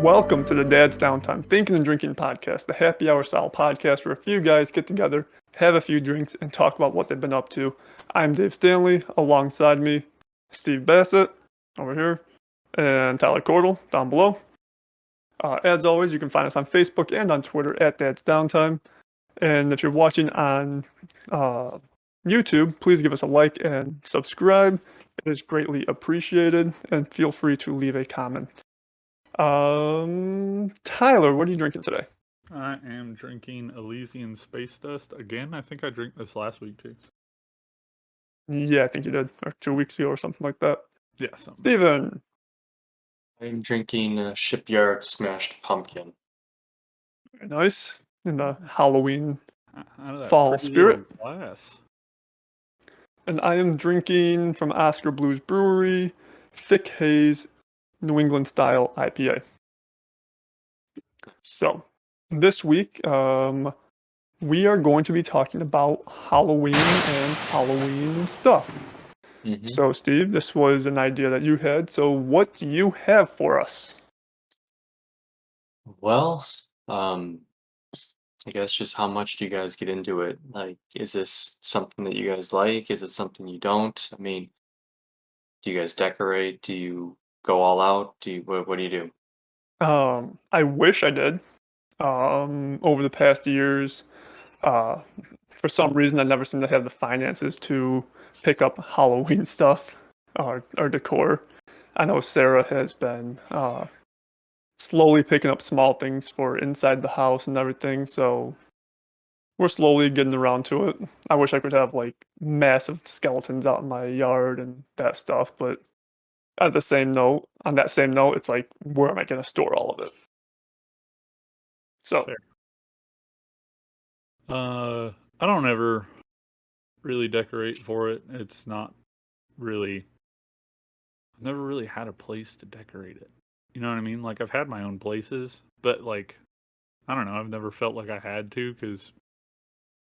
Welcome to the Dad's Downtime Thinking and Drinking Podcast, the happy hour style podcast where a few guys get together, have a few drinks, and talk about what they've been up to. I'm Dave Stanley. Alongside me, Steve Bassett over here, and Tyler Cordell down below. As always, you can find us on Facebook and on Twitter at Dad's Downtime. And if you're watching on YouTube, please give us a like and subscribe. It is greatly appreciated, and feel free to leave a comment. Tyler, what are you drinking today? I am drinking Elysian Space Dust again. I think I drank this last week too. Yeah, I think you did, or 2 weeks ago or something like that. Yeah, something. Steven. I'm drinking Shipyard Smashed Pumpkin. Very nice. In the Halloween Out of that fall pretty spirit. little glass. And I am drinking from Oscar Blues Brewery, Thick Haze, New England style IPA. So, this week, we are going to be talking about Halloween and Halloween stuff. Mhm. So, Steve, this was an idea that you had. So, what do you have for us? Well, I guess just how much do you guys get into it? Like, is this something that you guys like? Is it something you don't? I mean, do you guys decorate? Do you go all out? What do you do? I wish I did. Over the past years, for some reason, I never seem to have the finances to pick up Halloween stuff or decor. I know Sarah has been slowly picking up small things for inside the house and everything, so we're slowly getting around to it. I wish I could have like massive skeletons out in my yard and that stuff, but on that same note, it's like, where am I going to store all of it? So, Fair. I don't ever really decorate for it. It's not really. I've never really had a place to decorate it. You know what I mean? Like, I've had my own places, but like, I don't know. I've never felt like I had to because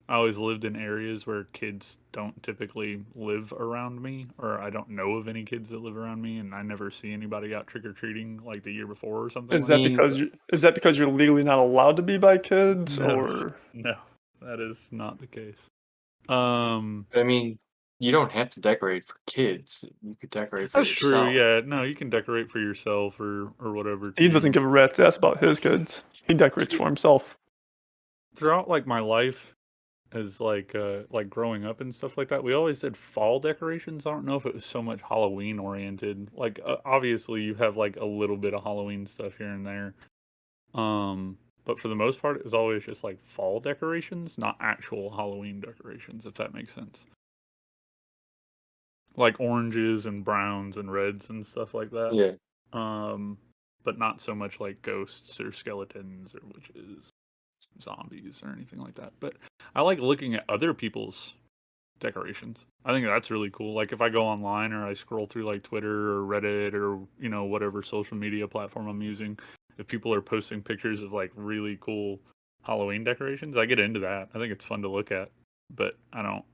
I always lived in areas where kids don't typically live around me, or I don't know of any kids that live around me, and I never see anybody out trick or treating like the year before or something. is that because you're legally not allowed to be by kids, No. or No, that is not the case. I mean, you don't have to decorate for kids. You could decorate for That's true. yourself. Yeah, no, you can decorate for yourself or whatever. Steve doesn't give a rat's ass about his kids? He decorates for himself. Throughout like my life, as like growing up and stuff like that, we always did fall decorations. I don't know if it was so much Halloween oriented. Like obviously you have like a little bit of Halloween stuff here and there. But for the most part it was always just like fall decorations, not actual Halloween decorations, if that makes sense. Like oranges and browns and reds and stuff like that. Yeah. But not so much like ghosts or skeletons or witches, zombies or anything like that. But I like looking at other people's decorations. I think that's really cool. Like if I go online or I scroll through like Twitter or Reddit or whatever social media platform I'm using, if people are posting pictures of like really cool Halloween decorations, I get into that. I think it's fun to look at, but I don't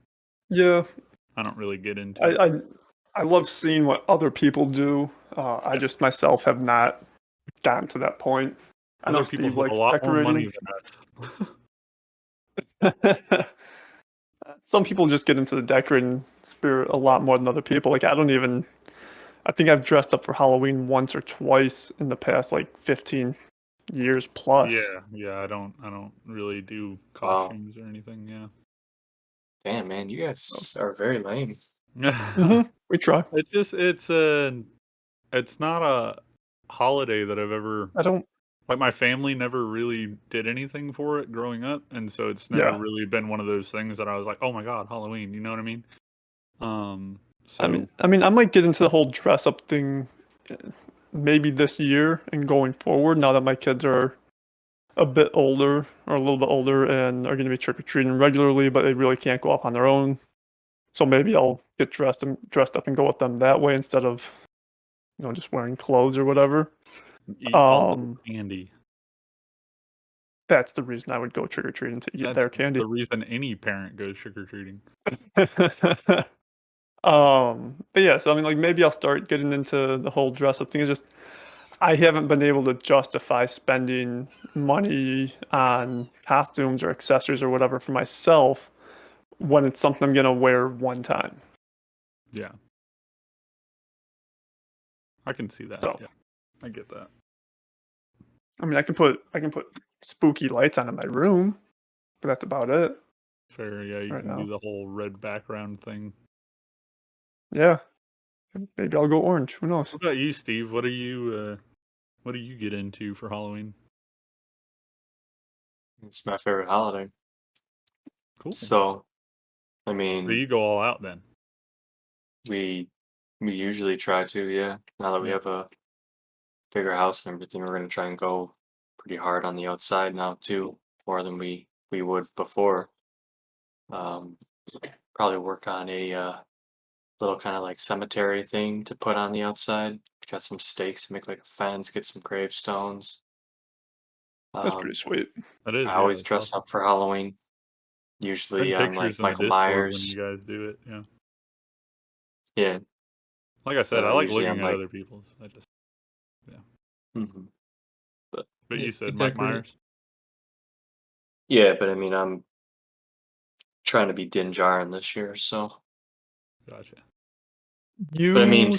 really get into it. I love seeing what other people do. I just myself have not gotten to that point. I know Other people Steve have a likes lot more money decorating. than us. Some people just get into the decorating spirit a lot more than other people. Like I think I've dressed up for Halloween once or twice in the past like 15 years plus. Yeah, I don't really do Wow. costumes or anything, yeah. Damn, man, you guys are very lame. We try. It's not a holiday that I've ever like my family never really did anything for it growing up, and so it's never really been one of those things that I was like, "Oh my god, Halloween," you know what I mean? So I mean, I might get into the whole dress up thing maybe this year and going forward now that my kids are a bit older or a little bit older and are going to be trick or treating regularly, but they really can't go up on their own. So maybe I'll get dressed up and go with them that way instead of just wearing clothes or whatever. eat all the candy. That's the reason I would go trick or treating, to eat their candy. The reason any parent goes trick or treating. But yeah, so I mean, like maybe I'll start getting into the whole dress up thing. It's just I haven't been able to justify spending money on costumes or accessories or whatever for myself when it's something I'm gonna wear one time. Yeah. I can see that. So Yeah. I get that. I mean, I can put spooky lights on in my room, but that's about it Fair. Yeah. You right can do now. the whole red background thing. Yeah, maybe I'll go orange. Who knows? What about you, Steve? What do you get into for Halloween? It's my favorite holiday. Cool. So, I So mean, you go all out then. we usually try to, yeah. Now that we Yeah. have a bigger house and everything, we're gonna try and go pretty hard on the outside now too, more than we would before. Um, Probably work on a little kind of like cemetery thing to put on the outside. Got some stakes to make like a fence, get some gravestones. That's pretty Um, sweet. That is. I Yeah. always That's dress awesome. up for Halloween. I Usually had I'm like pictures in the Michael Discord when you Myers. guys do it. Yeah. Yeah, Like I said, I like usually looking I'm at like, other people's. I just. Yeah. hmm but But yeah, you said we Mike decorate. Myers. Yeah, but I mean, I'm trying to be Din Djarin this year, so. Gotcha. But I mean, You,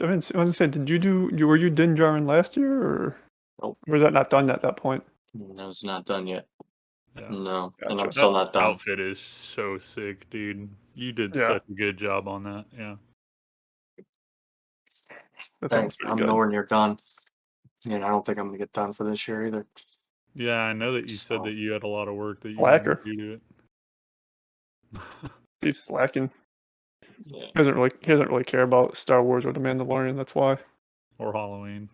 I was gonna say, did you do? Were you Din Djarin last year, or nope, was that not done at that point? no, it's not done yet. Yeah. No, and I'm Gotcha. still That not done. outfit is so sick, dude. You did Yeah, such a good job on that. Yeah. that sounds Thanks. pretty I'm good. nowhere near done, and I don't think I'm gonna get done for this year either. Yeah, I know that you said that So, you had a lot of work that you need to Slacker. do to it. He's slacking. yeah, He doesn't really care about Star Wars or The Mandalorian. That's why. Or Halloween.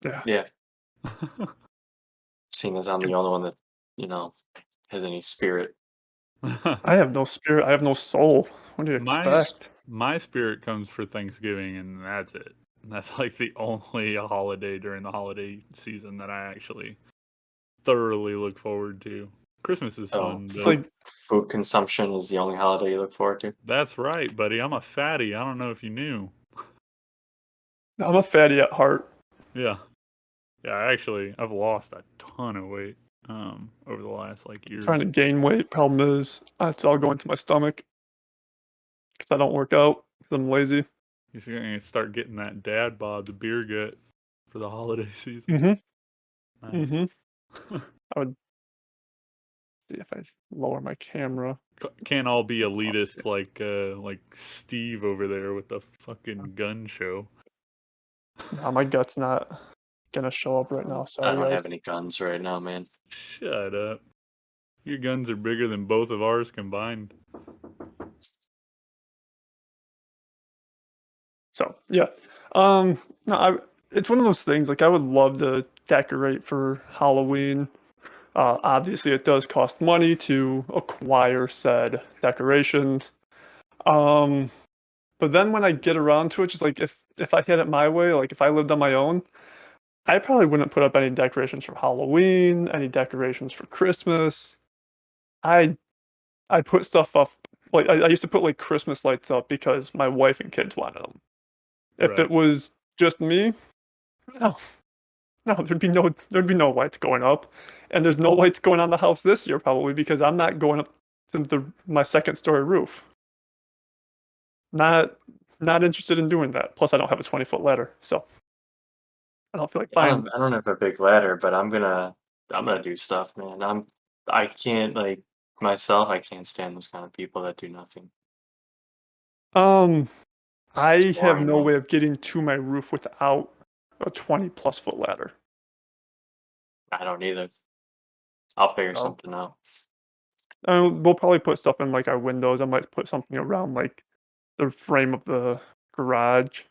Yeah. yeah. Seeing as I'm the only one that you know has any spirit. I have no spirit. I have no soul. What do you my expect? my spirit comes for Thanksgiving and that's it. That's like the only holiday during the holiday season that I actually thoroughly look forward to. Christmas is So fun, It's but like food consumption is the only holiday you look forward to. that's right, buddy. I'm a fatty. I don't know if you knew. I'm a fatty at heart. Yeah. Yeah, I've lost a ton of weight over the last like Trying years. to gain weight. Problem is, it's all going to my stomach because I don't work out. 'Cause I'm lazy. You're gonna start getting that dad bod, the beer gut for the holiday season. Mhm. Nice. Mhm. I would see if I lower my camera. Can't all be Oh, elitist like Steve over there with the fucking gun show. no, my gut's not gonna show up right now. I Sorry, don't guys. have any guns right now, man. Shut up. Your guns are bigger than both of ours combined. So yeah, no, it's one of those things. Like I would love to decorate for Halloween. Obviously, it does cost money to acquire said decorations. Um, but then when I get around to it, just like if I had it my way, like if I lived on my own, I probably wouldn't put up any decorations for Halloween, any decorations for Christmas. I I put stuff up like I used to put like Christmas lights up because my wife and kids wanted them. If Right. it was just me, no, no, there'd be no lights going up, and there's no lights going on the house this year probably because I'm not going up to my second story roof. Not not interested in doing that. Plus, I don't have a 20-foot ladder, so I don't feel like buying. I don't have a big ladder, but I'm gonna do stuff, man. I can't like myself. I can't stand those kind of people that do nothing. Um, It's I have boring, no man. way of getting to my roof without a 20+ foot ladder. I don't either. I'll figure So something out. we'll probably put stuff in like our windows. I might put something around like the frame of the garage.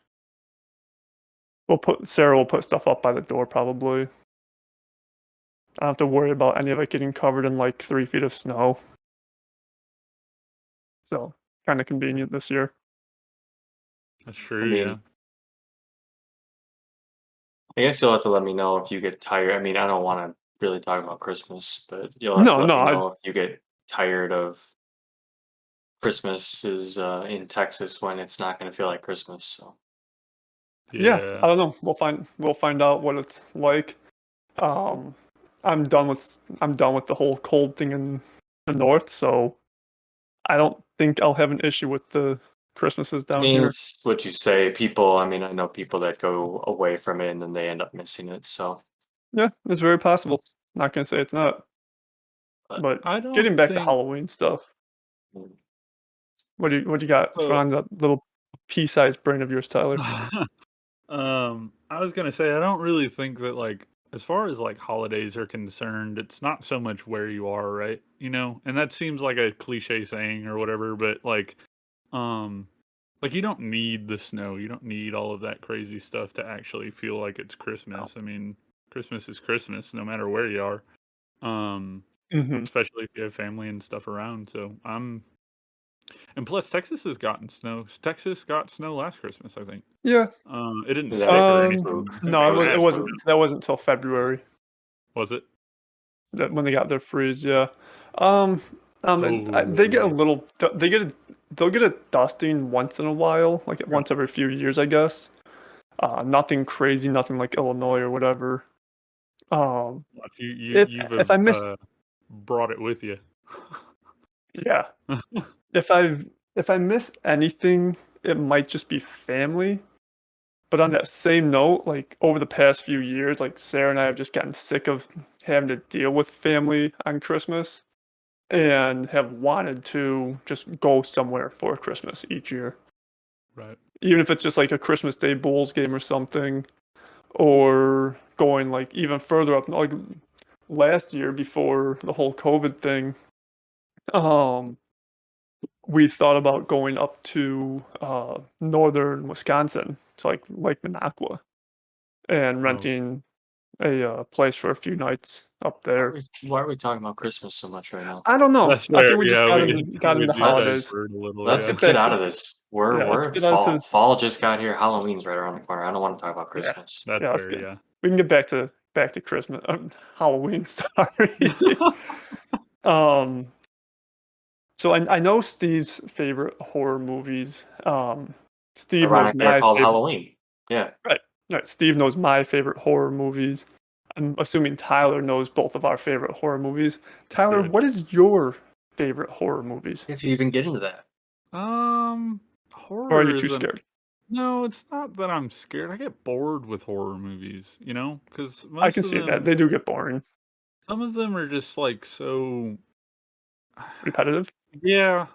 Sarah will put stuff up by the door probably. I don't have to worry about any of it getting covered in like 3 feet of snow. So kind of convenient this year. That's I true, yeah. mean, I guess you'll have to let me know if you get tired. I mean, I don't want to really talk about Christmas, but you'll have to No, let no, me know if you get tired of Christmas is in Texas when it's not going to feel like Christmas. So Yeah, Yeah. I don't know. We'll find out what it's like. Um, I'm done with the whole cold thing in the north, so I don't think I'll have an issue with the Christmases I down mean, here. it's what you say. People, I mean, I know people that go away from it and then they end up missing it. So, Yeah, it's very possible. Not gonna say it's not. but But I don't getting back to think Halloween stuff, mm, what do you got so. going on in that little pea-sized brain of yours, Tyler? I was gonna say I don't really think that like as far as like holidays are concerned, it's not so much where you are, right? You know, and that seems like a cliche saying or whatever, but um, like you don't need the snow, you don't need all of that crazy stuff to actually feel like it's no. Christmas. I mean, Christmas is Christmas, no matter where you are. Um, Mhm. especially if you have family and stuff around. So and plus Texas has gotten snow. Texas got snow last Christmas, I think. Yeah. It didn't That stick or was anything, No, that it was was it just massive, wasn't that wasn't until February was it? that when they got their freeze, yeah. Um, and they get a Oh, little they'll get a dusting once in a while, like right. once every few years, I guess. Nothing crazy, nothing like Illinois or whatever. Um, Watch, you if you've if I miss brought it with you. yeah, if I miss anything, it might just be family. But on that same note, like over the past few years, like Sarah and I have just gotten sick of having to deal with family on Christmas and have wanted to just go somewhere for Christmas each year. Right. Even if it's just like a Christmas Day Bulls game or something, or going like even further up, like last year before the whole COVID thing, um, we thought about going up to northern Wisconsin to like Lake Minocqua and Oh, renting a place for a few nights up why are there. we talking about Christmas so much right now? I don't know. that's I fair. think we just Yeah, got we in got we into do holidays. Let's divert a little. Let's Yeah. get let's get back out to of this. We're yeah. Let's we're in get on fall. to Fall just got here. Halloween's right around the corner. I don't want to talk about yeah Christmas. That's yeah. Let's fair. get. Yeah. We can get back to Christmas, Halloween. Sorry. um. So I know Steve's favorite horror movies. Steve knows Ironically, they're my called favorite. Halloween. Yeah, Right. Right. Steve knows my favorite horror movies. I'm assuming Tyler knows both of our favorite horror movies. Tyler, Right. what is your favorite horror movies? if you even get into that. Or are you Horror too isn't. scared? No, it's not that I'm scared. I get bored with horror movies, you know, because I can most of see that. them, They do get boring, some of them are just like so. repetitive, Yeah,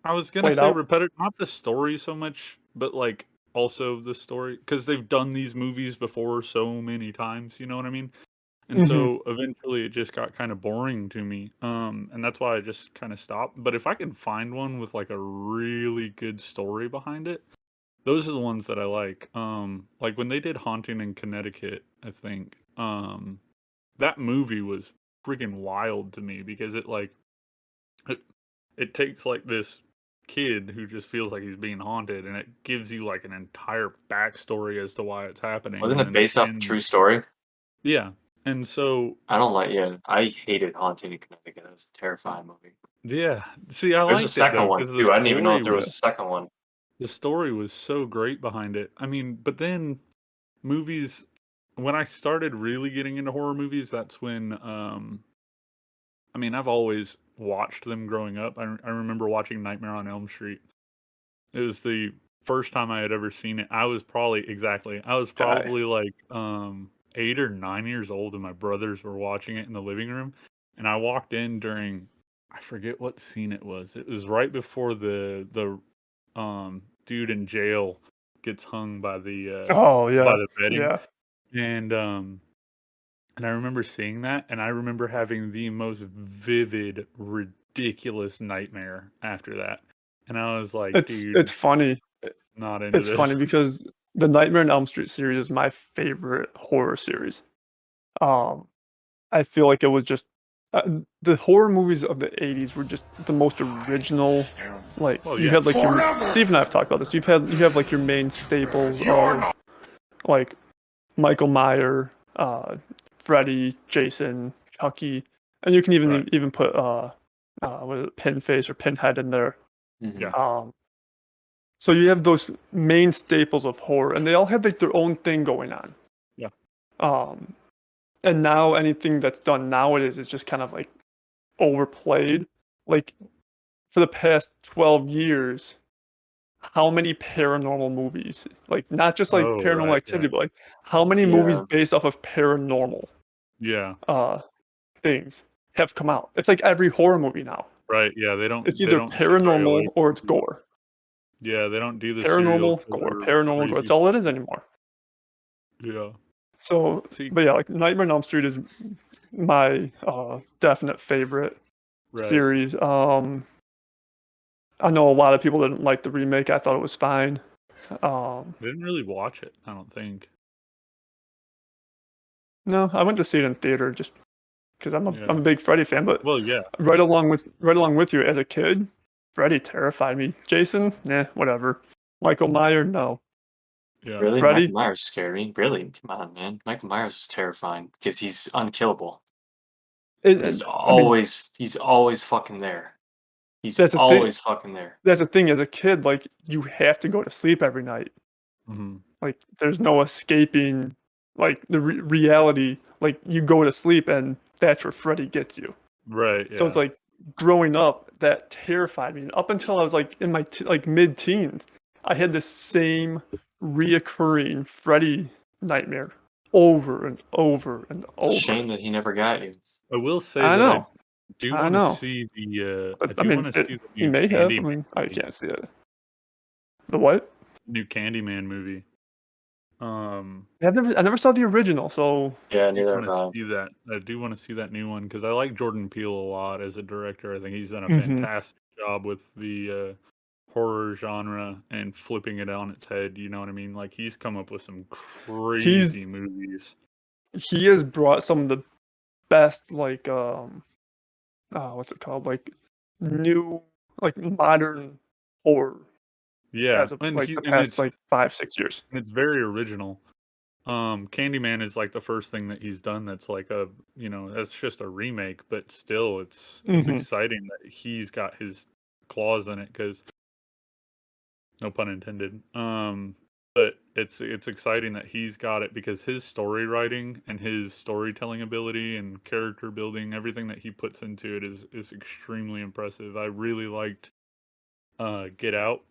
I was gonna played say out. repetitive, not the story so much, but like also the story because they've done these movies before so many times. You know what I mean? And Hmm. so eventually it just got kind of boring to me. And that's why I just kind of stopped. But if I can find one with like a really good story behind it, those are the ones that I like. Like when they did Haunting in Connecticut, I think, that movie was freaking wild to me because it, it takes like this kid who just feels like he's being haunted and it gives you like an entire backstory as to why it's happening Wasn't and it then it based off a true ends. story? Yeah. And so I don't like. Yeah, I hated Haunting in Connecticut. It was a terrifying movie. yeah. See, I There's a liked it though second one because too. I didn't even know that there was a second one. the story was so great behind it. I mean, but then movies when I started really getting into horror movies, that's when I mean, I've always watched them growing up. I remember watching Nightmare on Elm Street. It was the first time I had ever seen it. I was Guy. probably like 8 or 9 years old and my brothers were watching it in the living room and I walked in during I forget what scene it was. It was right before the dude in jail gets hung Oh by yeah, the bedding yeah. and I remember seeing that and I remember having the most vivid ridiculous nightmare after that. And I was like, It's dude, funny. not into It's funny this. because the Nightmare on Elm Street series is my favorite horror series. Um, I feel like it was just the horror movies of the '80s were just the most original. Like Well, you yeah. had like your Steve and I have talked about this. You have like your main staples of like Michael Meyer, Freddy, Jason, Chucky, and you can Right. even put what is it, Pinface or Pinhead in there. Hmm. Yeah. Um, So you have those main staples of horror, and they all have like their own thing going on. Yeah. And now anything that's done nowadays is just kind of like overplayed. Like for the past 12 years, how many paranormal movies, like not just like Oh, paranormal right. activity, but like how many movies Yeah. based off of paranormal Yeah. things have come out? It's like every horror movie now. Right. Yeah. It's They either don't stray paranormal away or it's from gore. Yeah, they don't do the serial Paranormal, gore, killer paranormal, gore. That's crazy. all it is anymore. Yeah. So, See, but yeah, like Nightmare on Elm Street is my definite favorite right. series. I know a lot of people didn't like the remake. I thought it was fine. I didn't really watch it, I don't think. No, I went to see it in theater just because I'm Yeah. a big Freddy fan. But Well, yeah. right along with you as a kid, Freddy terrified me. Jason, whatever. Michael Myers, no. Yeah. Really? Freddy, Michael Myers scary? Really? Come on, man. Michael Myers was terrifying because he's unkillable. He's I mean, always fucking there. He's that's the thing. always fucking there. That's the thing. As a kid, like you have to go to sleep every night. Hmm. Like there's no escaping. Like the reality. Like you go to sleep and that's where Freddy gets you. Right. Yeah. So it's like growing up that terrified me. And up until I was like in my like mid-teens, I had the same reoccurring Freddy nightmare over and over and It's a over. shame that he never got you. I will say I that know. I do I want to know. see the. But I I do mean, want to see the he new may have. I Candyman mean, I movie. can't see it. The what? New Candyman movie. I never saw the original, so Yeah, I do neither want have I. to see that. I do want to see that new one because I like Jordan Peele a lot as a director. I think he's done a Mhm. fantastic job with the horror genre and flipping it on its head. You know what I mean? Like he's come up with some he's crazy movies. he has brought some of the best like what's it called, like new like modern horror Yeah, as of and like the past like 5-6 years. it's very original. Candyman is like the first thing that he's done that's like a that's just a remake, but still it's Mhm. exciting that he's got his claws in it because no pun intended. But it's exciting that he's got it because his story writing and his storytelling ability and character building, everything that he puts into it is extremely impressive. I really liked Get Out.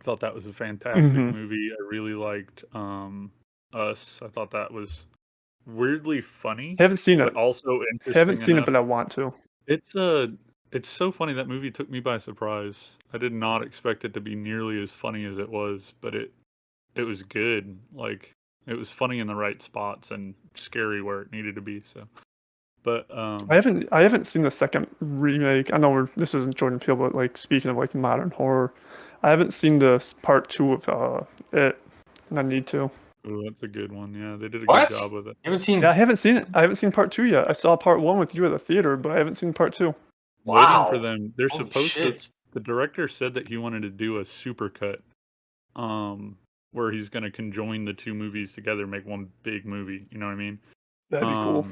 Thought that was a fantastic Mhm. movie. I really liked Us. I thought that was weirdly funny, Haven't seen it. but also Haven't interesting seen it, enough. but I want to. It's it's so funny that movie took me by surprise. I did not expect it to be nearly as funny as it was, but it was good. Like it was funny in the right spots and scary where it needed to be. So, but I haven't seen the second remake. I know this isn't Jordan Peele, but like speaking of like modern horror, I haven't seen the part 2 of it, and I need to. ooh, that's a good one. Yeah, they did a good What? job with it. You haven't Yeah, seen? I haven't seen it. I haven't seen part 2 yet. I saw part 1 with you at the theater, but I haven't seen part 2. Waiting for Wow! them. They're Holy supposed to. shit! The director said that he wanted to do a supercut, where he's going to conjoin the two movies together, make one big movie. You know what I mean? That'd be cool.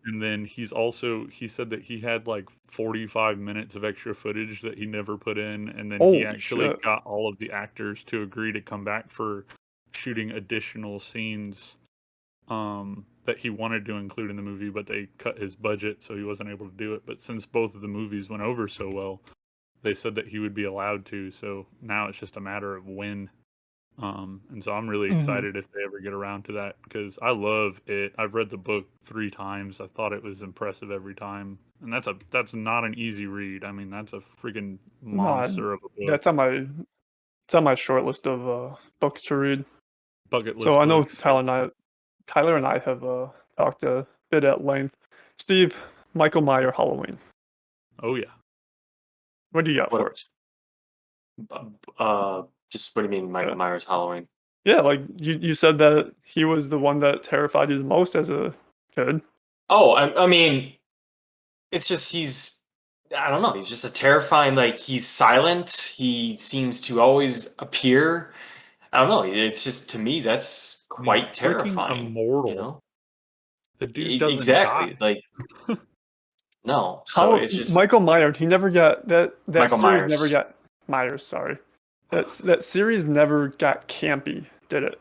And then he said that he had like 45 minutes of extra footage that he never put in, and then he Holy actually shit. got all of the actors to agree to come back for shooting additional scenes that he wanted to include in the movie, but they cut his budget, so he wasn't able to do it. But since both of the movies went over so well, they said that he would be allowed to. So now it's just a matter of when. And so I'm really Mhm. excited if they ever get around to that because I love it. I've read the book 3 times. I thought it was impressive every time, and that's not an easy read. I mean, that's a freaking No, monster of a book. that's on my it's on my short list of books to read. Bucket So list I know books. Tyler and I have talked a bit at length. Steve, Michael Myers Halloween. Oh yeah. What do you got What? for us? Just what do you mean, Michael Yeah. Myers Halloween? Yeah, like you said that he was the one that terrified you the most as a kid. Oh, I mean, it's just I don't know. He's just a terrifying. Like he's silent. He seems to always appear. I don't know. It's just to me that's And he's quite freaking terrifying. You immortal. know? The dude doesn't Exactly. die. Like no. So it's just Michael Myers, he never got that Michael series never Myers. got Myers, sorry. That series never got campy, did it?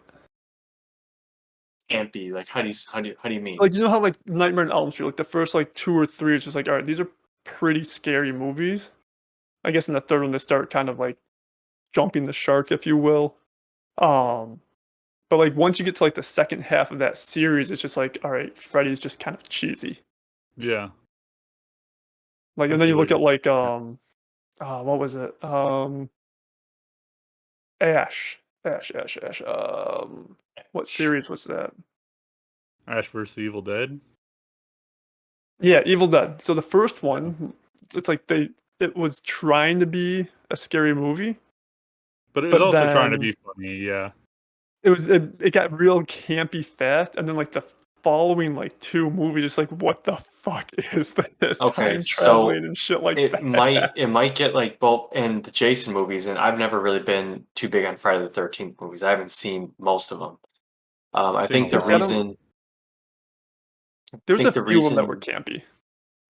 Can't be like how do you mean? Like, you know how like Nightmare on Elm Street, like the first like 2 or 3 is just like, all right, these are pretty scary movies. I guess in the third one they start kind of like jumping the shark, if you will. Um, but like once you get to like the second half of that series, it's just like, all right, Freddy's just kind of cheesy. Yeah, Like, I and then see you what look you're at like saying. what was it? Ash. What series was that? Ash vs. Evil Dead. Yeah, Evil Dead. So the first Yeah. one, it's like it was trying to be a scary movie, But it was but also trying to then be funny. Yeah. it got real campy fast, and then like the following like 2 movies, just like what the fuck is this Okay, time so traveling and shit like it might that? it might get like both in the Jason movies, and I've never really been too big on Friday the 13th movies. I haven't seen most of them. I've I seen a think the Yeah, see, I lot of don't. them. reason There's a think the few of them that were reason campy.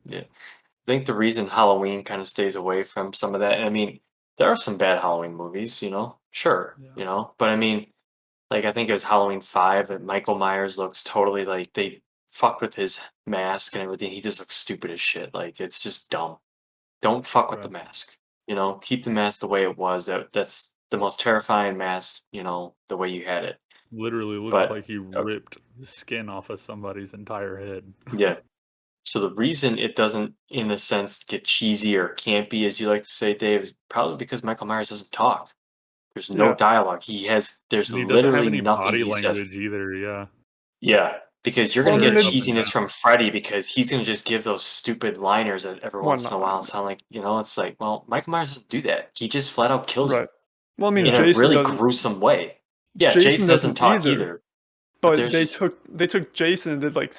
yeah, I think the reason Halloween kind of stays away from some of that. I mean, there are some bad Halloween movies, sure, Yeah. but I mean, like I think it was Halloween 5, and Michael Myers looks totally like they fucked with his mask and everything. He just looks stupid as shit. Like it's just dumb. Don't fuck with the Right. mask. Keep the mask the way it was. That's the most terrifying mask, the way you had it. Literally looks But like he uh, ripped the skin off of somebody's entire head. yeah. So the reason it doesn't, in a sense, get cheesy or campy, as you like to say, Dave, is probably because Michael Myers doesn't talk. There's no Yeah. dialogue. There's And he doesn't have literally any nothing body he says. language either. Yeah. Yeah, because you're Well, gonna I mean, get Up they and cheesiness down. from Freddy because he's gonna just give those stupid liners every one once in a while and line, sound like, it's like, well, Michael Myers doesn't do that. He just flat out kills you right? Well, I mean, in Yeah. a Jason really doesn't. gruesome way. Yeah, Jason Jason doesn't doesn't talk either. either, but But there's just they took Jason and did like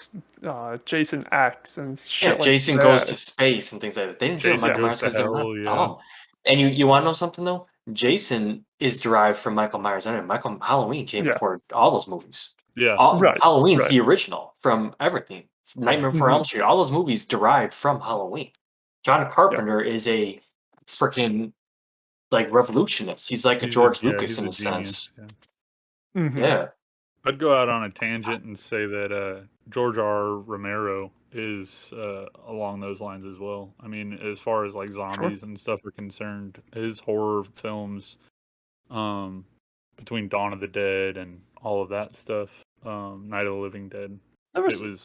Jason X and yeah, shit like Jason goes to that. space and things like that. They didn't do it with Jason Michael Yeah, Goes Myers to because they're not Hell. Yeah. dumb. And you want to know something though? Jason is derived from Michael Myers. I mean, Michael Halloween came yeah, before all those movies. Yeah. right, Halloween's right. the original from everything. Yeah. Nightmare Before Elm Hmm. Street, all those movies derived from Halloween. John Yeah. Carpenter is a freaking like revolutionist. He's like a George Lucas He's in a a genius. sense. Yeah. Hmm. Yeah. I'd go out on a tangent and say that George R. Romero is along those lines as well. I mean, as far as like Sure. zombies and stuff are concerned, his horror films, um, between Dawn of the Dead and all of that stuff, Night of the Living Dead, Never that seen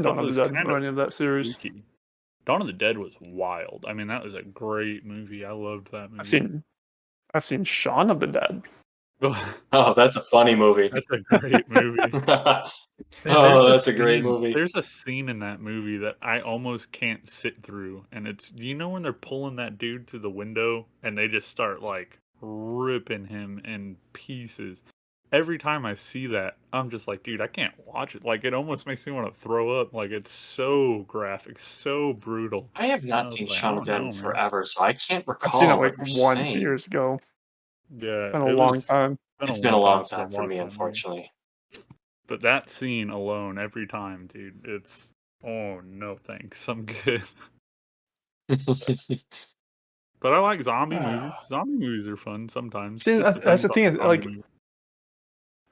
stuff Dawn of the was Dead kind or of any of that series. spooky. Dawn of the Dead was wild. I mean, that was a great movie. I loved that I've movie. seen I've seen Shaun of the Dead. Oh, that's a funny movie. That's a great movie. And Oh, that's a great movie. there's a scene in that movie that I almost can't sit through, and it's you know when they're pulling that dude through the window and they just start like ripping him in pieces. Every time I see that, I'm just like, dude, I can't watch it. Like it almost makes me want to throw up. Like it's so graphic, so brutal. I have And not I was seen like, I Shaun of don't the Dead in know, man. forever, so I can't I've seen it recall like what you're once saying. years ago. Yeah, Been a it long was time. been a It's been a long long time since time I've for me, watched that movie. unfortunately. But that scene alone, every time, dude, it's oh no thanks, I'm good. But I like zombie movies. Zombie movies are fun sometimes. See, Just that's depends the on the thing. zombie Like movie.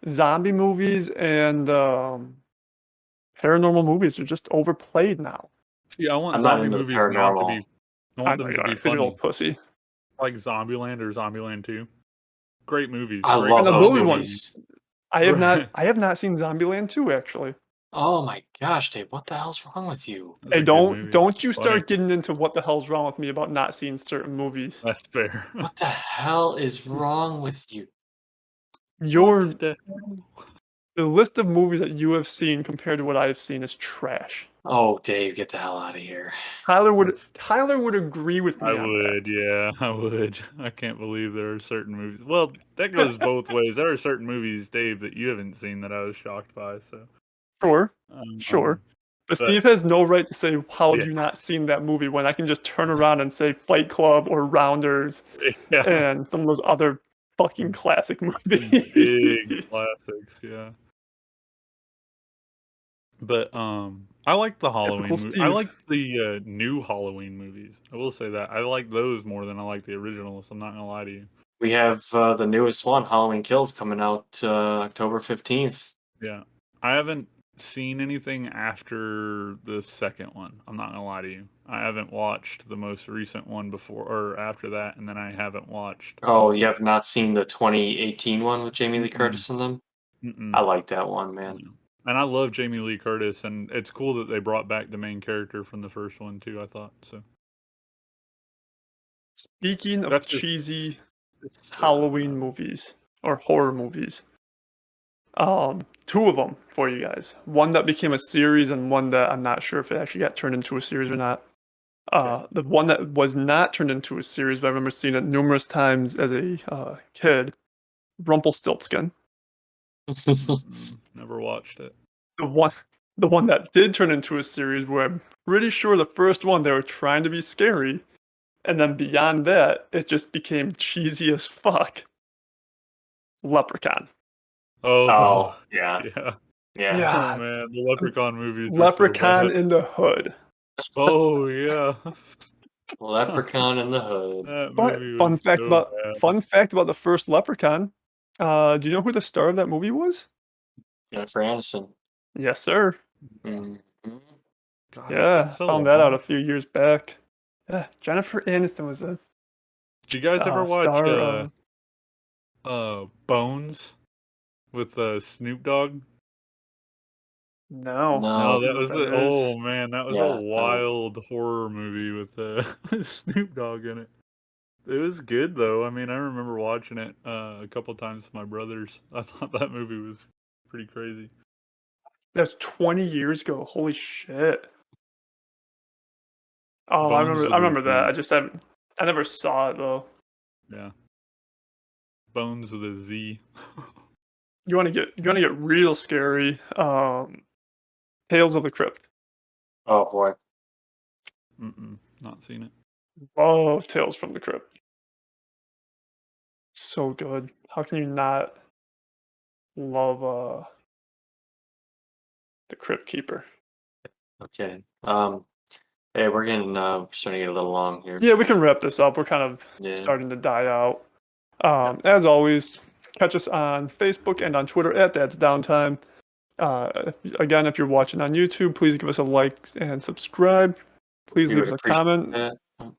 zombie movies and paranormal movies are just overplayed now. See, I want I'm not zombie into the movies now to be paranormal. I I want know them you to be are, because you're a little funny. pussy. Like Zombieland or Zombieland 2. Great movies, I great I love know those zombie those movies. ones. movies. Right. I have not seen Zombieland 2 actually. Oh my gosh, Dave, what the hell's wrong with you? That's Hey, a good movie. don't you Funny. start getting into what the hell's wrong with me about not seeing certain movies. That's fair. What the hell is wrong with you? What Your the hell? the list of movies that you have seen compared to what I've seen is trash. Oh, Dave, get the hell out of here. That's Tyler would agree with I me on would, that. yeah, I would. I can't believe there are certain movies. Well, that goes both ways. There are certain movies, Dave, that you haven't seen that I was shocked by. So, Sure, um, sure. um But but Steve has no right to say, "How have yeah, you not seen that movie?" when I can just turn around and say Fight Club or Rounders yeah, and some of those other fucking classic some big movies. classics, yeah. But I like the Typical Halloween. I Steve. like the new Halloween movies. I will say that I like those more than I like the originals. I'm not gonna lie to you. we have the newest one, Halloween Kills, coming out October 15th. Yeah. I haven't seen anything after the second one. I'm not gonna lie to you. I haven't watched the most recent one before or after that, and then I haven't watched. Oh, you have not seen the 2018 one with Jamie Lee Mm-mm. Curtis in them? Mm-mm. I like that one, man. Yeah. And I love Jamie Lee Curtis, and it's cool that they brought back the main character from the first one too. I thought so. Speaking of That's just cheesy it's Halloween movies or horror movies, two of them for you guys. One that became a series, and one that I'm not sure if it actually got turned into a series or not. Okay. The one that was not turned into a series, but I remember seeing it numerous times as a kid, Rumpelstiltskin. Never watched it. The one that did turn into a series, where I'm pretty sure the first one they were trying to be scary, and then beyond that, it just became cheesy as fuck. Leprechaun. Oh, yeah. yeah. Yeah. Oh Yeah, man, the Leprechaun movies were so Leprechaun bad. in the Hood. Oh yeah, Leprechaun in the Hood. that But movie fun was fact so about bad. fun fact about the first Leprechaun. Do you know who the star of that movie was? Jennifer Aniston. Yes, sir. Mhm. God, it's been Yeah, so found that out long. a few years back. Yeah, Jennifer Aniston was the Did you guys ever watch star of. Bones with Snoop Dogg? No, No. No, I don't that know what was that is. oh man, that was a Yeah. wild horror movie with with Snoop Dogg in it. It was good though. I mean, I remember watching it a couple times with my brothers. I thought that movie was pretty crazy. That's 20 years ago. Holy shit. Oh, I Bones remember. with I a remember that. Z. I just haven't. I never saw it though. Yeah, Bones with a Z. You want to get real scary? Tales of the Crypt. Oh boy. Not seen it. Love Tales from the Crypt. So good. How can you not love the Crypt Keeper? Okay. Hey, we're getting starting to get a little long here. Yeah, we can wrap this up. We're kind of Yeah. starting to die out. As always, catch us on Facebook and on Twitter at That's Downtime. Again, if you're watching on YouTube, please give us a like and subscribe. Please We leave would us a appreciate comment. that.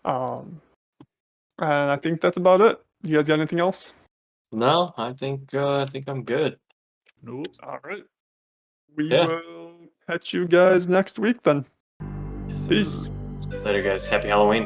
Um, and I think that's about it. You guys got anything else? No, I think I'm good. Nope. All right. We Yeah. will catch you guys next week then. Peace. Later, guys. Happy Halloween.